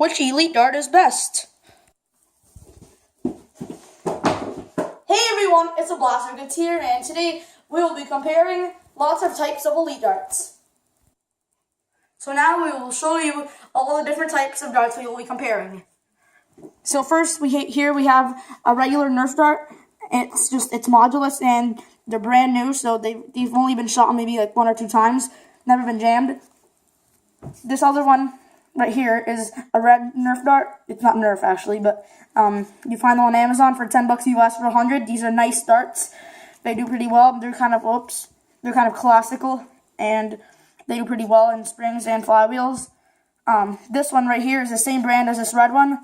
Which Elite Dart is best? Hey everyone, it's a Blaster Goods here, and today we will be comparing lots of types of Elite Darts. So now we will show you all the different types of darts we will be comparing. So first, we have a regular Nerf dart. It's modulus, and they're brand new, so they've only been shot maybe like 1 or 2 times, never been jammed. This other one right here is a red Nerf dart. It's not Nerf actually, but you find them on Amazon for $10 US for 100. These are nice darts. They do pretty well. They're kind of classical, and they do pretty well in springs and flywheels. This one right here is the same brand as this red one,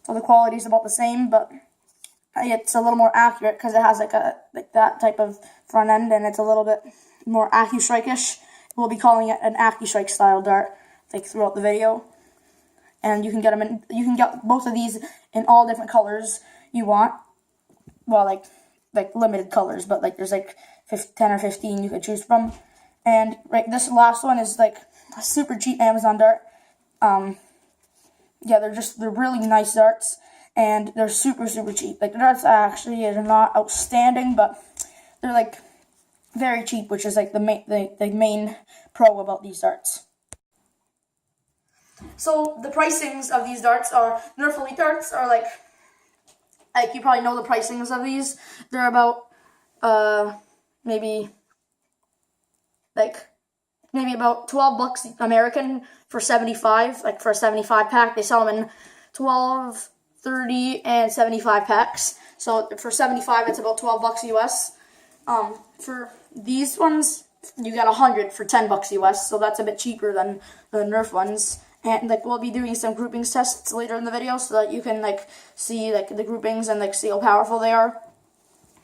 so the quality is about the same, but it's a little more accurate because it has like that type of front end, and it's a little bit more AccuStrike-ish. We'll be calling it an AccuStrike style dart throughout the video. And you can get you can get both of these in all different colors you want. Well, like limited colors, but there's 10 or 15 you could choose from. And this last one is like a super cheap Amazon dart. Yeah, they're really nice darts, and they're super cheap. The darts actually are not outstanding, but they're very cheap, which is the main pro about these darts. So the pricings of these darts are Nerf Elite darts are like you probably know the pricings of these. They're about maybe about $12 American for 75. For a 75 pack, they sell them in 12, 30, and 75 packs. So for 75, it's about $12 US. For these ones, you got 100 for $10 US. So that's a bit cheaper than the Nerf ones. And we'll be doing some groupings tests later in the video so that you can see the groupings and see how powerful they are.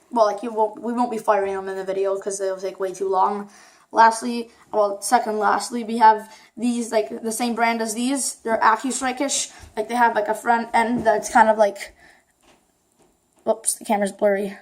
Well, we won't be firing them in the video because they'll take way too long. Lastly, we have these, the same brand as these. They're AccuStrike-ish. They have a front end that's kind of whoops, the camera's blurry.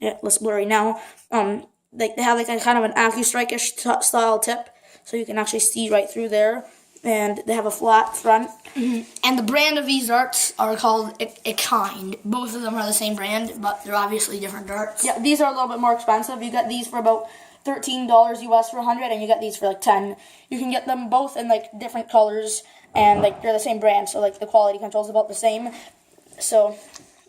Yeah, less blurry now. They have a kind of an AccuStrike-ish style tip, so you can actually see right through there. And they have a flat front. Mm-hmm. And the brand of these darts are called Ekind. Both of them are the same brand, but they're obviously different darts. Yeah, these are a little bit more expensive. You get these for about $13 US for 100, and you get these for 10. You can get them both in different colors, and they're the same brand, so the quality control is about the same. So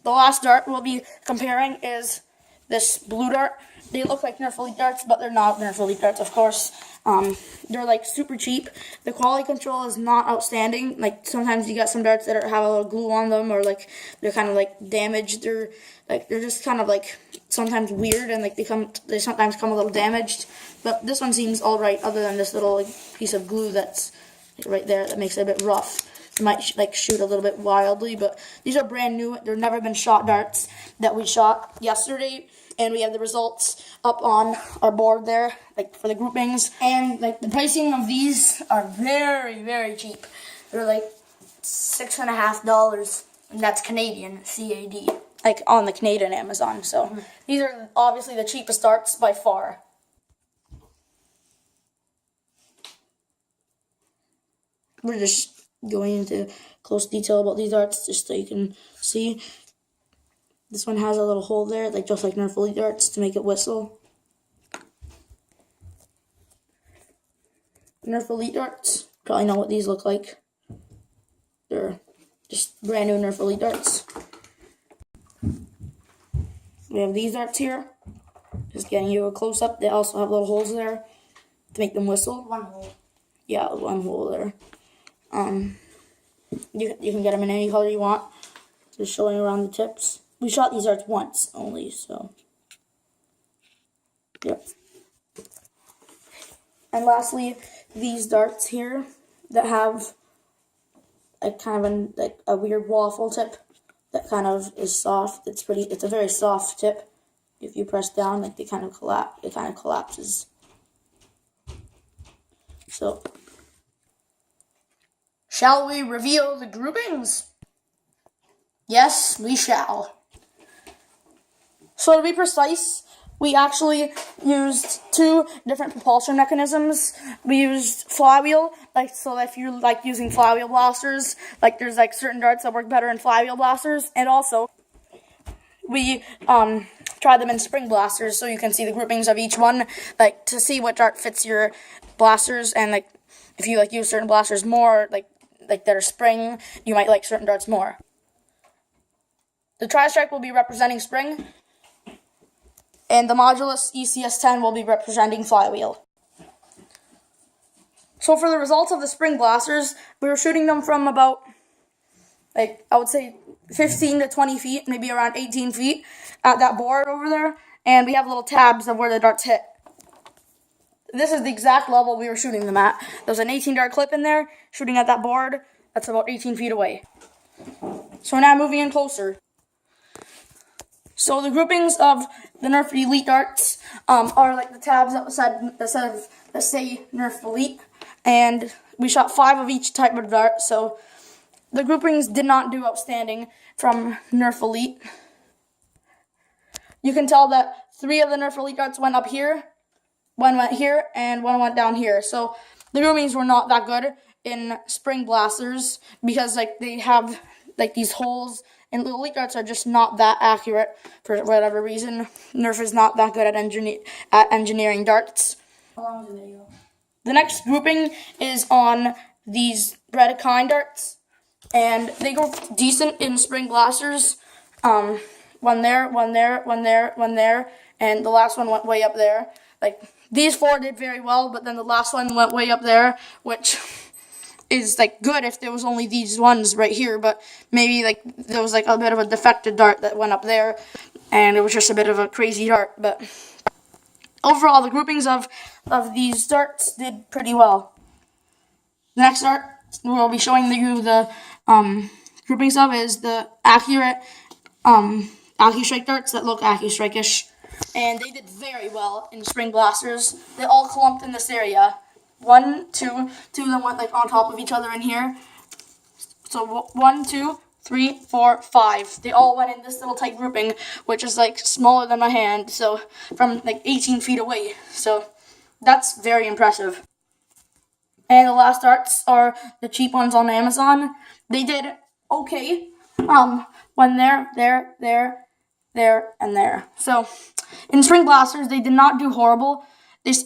the last dart we'll be comparing is this blue dart. They look like Nerf Elite darts, but they're not Nerf Elite darts, of course. They're super cheap. The quality control is not outstanding. Sometimes you get some darts that have a little glue on them, or they're kind of damaged. They're just kind of sometimes weird, and they sometimes come a little damaged. But this one seems all right, other than this little piece of glue that's right there that makes it a bit rough. It might shoot a little bit wildly, but these are brand new. They've never been shot darts that we shot yesterday. And we have the results up on our board there, for the groupings. And the pricing of these are very cheap. They're $6.50, and that's Canadian, CAD. On the Canadian Amazon. So these are obviously the cheapest darts by far. We're just going into close detail about these darts just so you can see. This one has a little hole there, just like Nerf Elite darts, to make it whistle. Nerf Elite darts, probably know what these look like. They're just brand new Nerf Elite darts. We have these darts here, just getting you a close-up. They also have little holes there to make them whistle. One hole. Yeah, one hole there. You can get them in any color you want. Just showing around the tips. We shot these darts once only, so yep. And lastly, these darts here that have kind of a weird waffle tip that kind of is soft. It's a very soft tip. If you press down, they kind of collapse. It kind of collapses. So, shall we reveal the groupings? Yes, we shall. So to be precise, we actually used two different propulsion mechanisms. We used flywheel, like, so if you like using flywheel blasters, like there's like certain darts that work better in flywheel blasters, and also we tried them in spring blasters, so you can see the groupings of each one, like to see what dart fits your blasters, and like if you like use certain blasters more, like that are spring, you might like certain darts more. The Tri-Strike will be representing spring, and the Modulus ECS-10 will be representing flywheel. So for the results of the spring blasters, we were shooting them from about, like, I would say 15 to 20 feet, maybe around 18 feet at that board over there, and we have little tabs of where the darts hit. This is the exact level we were shooting them at. There's an 18 dart clip in there, shooting at that board, that's about 18 feet away. So now moving in closer. So the groupings of the Nerf Elite darts are like the tabs that say Nerf Elite, and we shot 5 of each type of dart, so the groupings did not do outstanding from Nerf Elite. You can tell that 3 of the Nerf Elite darts went up here, 1 went here, and 1 went down here. So the groupings were not that good in spring blasters because like they have like these holes, and the Elite darts are just not that accurate for whatever reason. Nerf is not that good at engineering darts. How long is the video? The next grouping is on these Bredikine darts, and they go decent in spring blasters. One there, one there, one there, one there, and the last one went way up there. Like, these 4 did very well, but then the last one went way up there, which is like good if there was only these ones right here, but maybe like there was like a bit of a defected dart that went up there, and it was just a bit of a crazy dart. But overall, the groupings of these darts did pretty well. The next dart we'll be showing you the groupings of is the accurate AccuStrike darts that look AccuStrike-ish, and they did very well in spring blasters. They all clumped in this area. 1, 2, 2 of them went like on top of each other in here. So 1, 2, 3, 4, 5. They all went in this little tight grouping, which is like smaller than my hand. So from like 18 feet away. So that's very impressive. And the last darts are the cheap ones on Amazon. They did okay. When there, and there. So in spring blasters, they did not do horrible.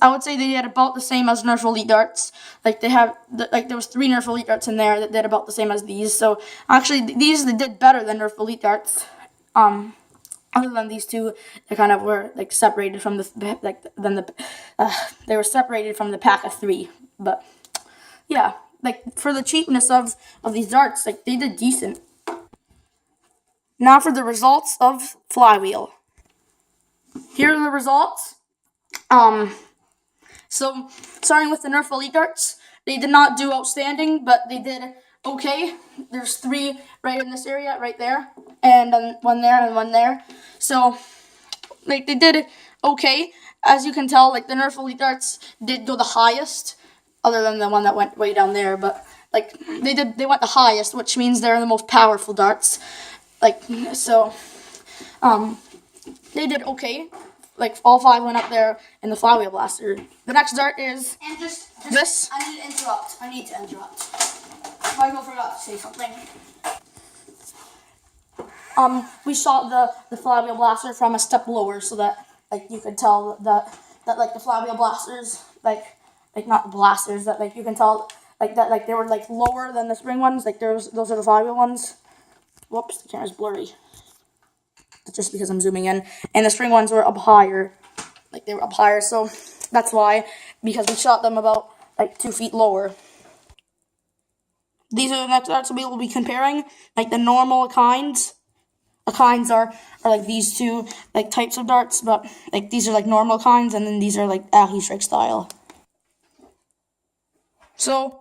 I would say they did about the same as Nerf Elite darts. Like there was 3 Nerf Elite darts in there that did about the same as these. So actually, these they did better than Nerf Elite darts. Other than these 2, they kind of were like separated from they were separated from the pack of 3. But yeah, like for the cheapness of these darts, like they did decent. Now for the results of flywheel. Here are the results. So, starting with the Nerf Elite darts, they did not do outstanding, but they did okay. There's 3 right in this area, right there, and then 1 there and 1 there. So, like, they did okay. As you can tell, like, the Nerf Elite darts did go the highest, other than the one that went way down there, but, like, they went the highest, which means they're the most powerful darts. Like, so, they did okay. Like, all 5 went up there in the flywheel blaster. The next dart is this. I need to interrupt. Michael forgot to say something. We shot the flywheel blaster from a step lower so that, like, you could tell that like, the flywheel blasters, like not the blasters, that, like, you can tell, like, that, like, they were, like, lower than the spring ones. Like, those are the flywheel ones. Whoops, the camera's blurry. Just because I'm zooming in, and the spring ones were up higher, like they were up higher, so that's why, because we shot them about like 2 feet lower. These are the next darts we will be comparing, like the normal kinds. The kinds are like these 2 like types of darts, but like these are like normal kinds, and then these are like AccuStrike style. So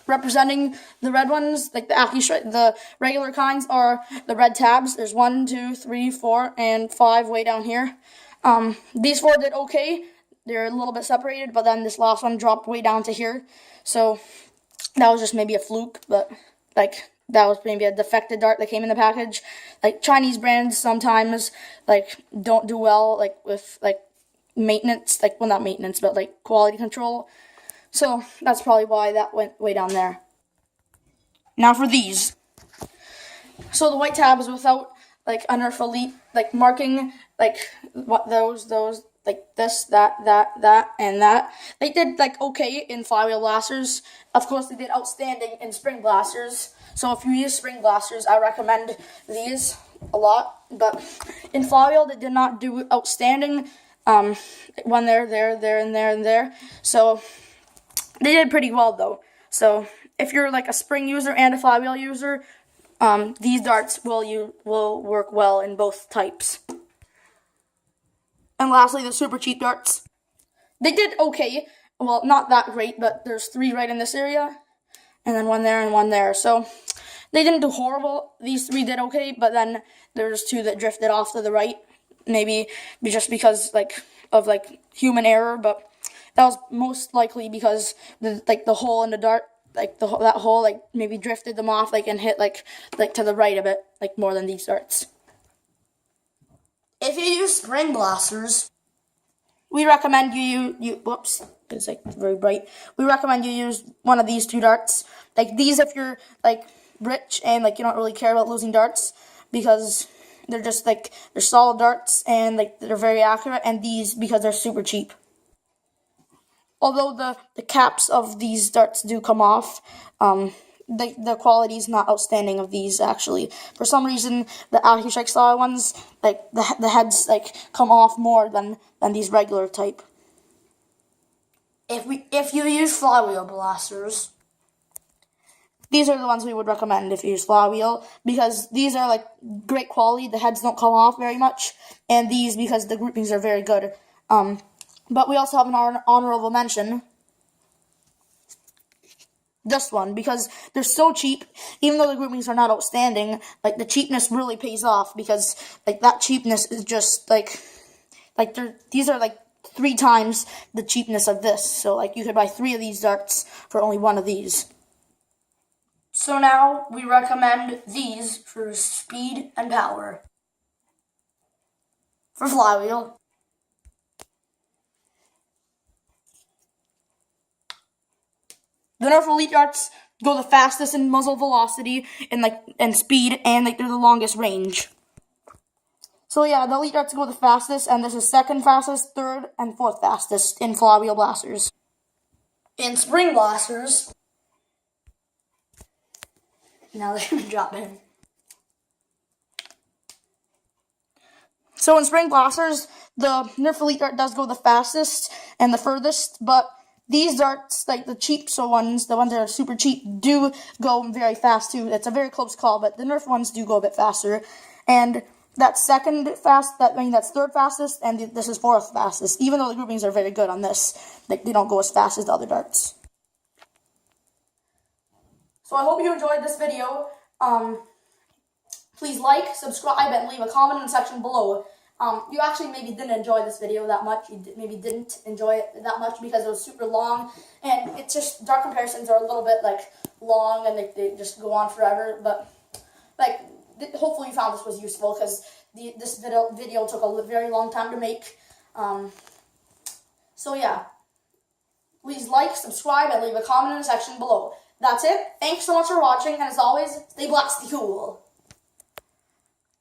representing the red ones, like the AccuStrike, the regular kinds are the red tabs. There's 1, 2, 3, 4, and 5 way down here. These 4 did okay. They're a little bit separated, but then this last one dropped way down to here. So that was just maybe a fluke, but like that was maybe a defective dart that came in the package. Like Chinese brands sometimes like don't do well like with like maintenance, like well not maintenance, but like quality control. So that's probably why that went way down there. Now for these. So the white tab is without like a Nerf Elite like marking like what those like this, that, and that. They did like okay in flywheel blasters. Of course, they did outstanding in spring blasters. So if you use spring blasters, I recommend these a lot. But in flywheel, they did not do outstanding. When they're there, and there. So they did pretty well though. So if you're like a spring user and a flywheel user, these darts will work well in both types. And lastly, the super cheap darts. They did okay. Well, not that great, but there's 3 right in this area. And then 1 there and 1 there. So they didn't do horrible. These 3 did okay, but then there's 2 that drifted off to the right. Maybe just because of human error, but that was most likely because the hole in the dart, that hole maybe drifted them off and hit like to the right a bit, more than these darts. If you use spring blasters, we recommend you whoops, it's very bright. We recommend you use one of these 2 darts. These if you're rich and you don't really care about losing darts, because they're just they're solid darts and they're very accurate, and these because they're super cheap. Although the caps of these darts do come off, the quality is not outstanding of these actually. For some reason, the AccuStrike style ones, the heads come off more than these regular type. if you use flywheel blasters, these are the ones we would recommend if you use flywheel, because these are great quality. The heads don't come off very much, and these because the groupings are very good. But we also have an honorable mention. This one, because they're so cheap, even though the groupings are not outstanding, the cheapness really pays off, because that cheapness is just these are 3 times the cheapness of this. So you could buy 3 of these darts for only 1 of these. so now we recommend these for speed and power. For flywheel, the Nerf Elite darts go the fastest in muzzle velocity and speed, and they're the longest range. So yeah, the Elite darts go the fastest, and this is 2nd fastest, 3rd, and 4th fastest in flywheel blasters. in spring blasters, now they're gonna drop in. So in spring blasters, the Nerf Elite dart does go the fastest and the furthest, but these darts, the cheap ones, the ones that are super cheap, do go very fast too. It's a very close call, but the Nerf ones do go a bit faster. And that's 2nd fast, that's 3rd fastest, and this is 4th fastest. Even though the groupings are very good on this, they don't go as fast as the other darts. So I hope you enjoyed this video. Please like, subscribe, and leave a comment in the section below. You actually maybe didn't enjoy this video that much. You maybe didn't enjoy it that much because it was super long, and it's just dart comparisons are a little bit long, and they just go on forever. But hopefully you found this was useful, because this video took a very long time to make. So yeah, please like, subscribe, and leave a comment in the section below. That's it. Thanks so much for watching, and as always, stay black, stay cool.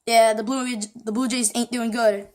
Yeah, the Blue Jays ain't doing good.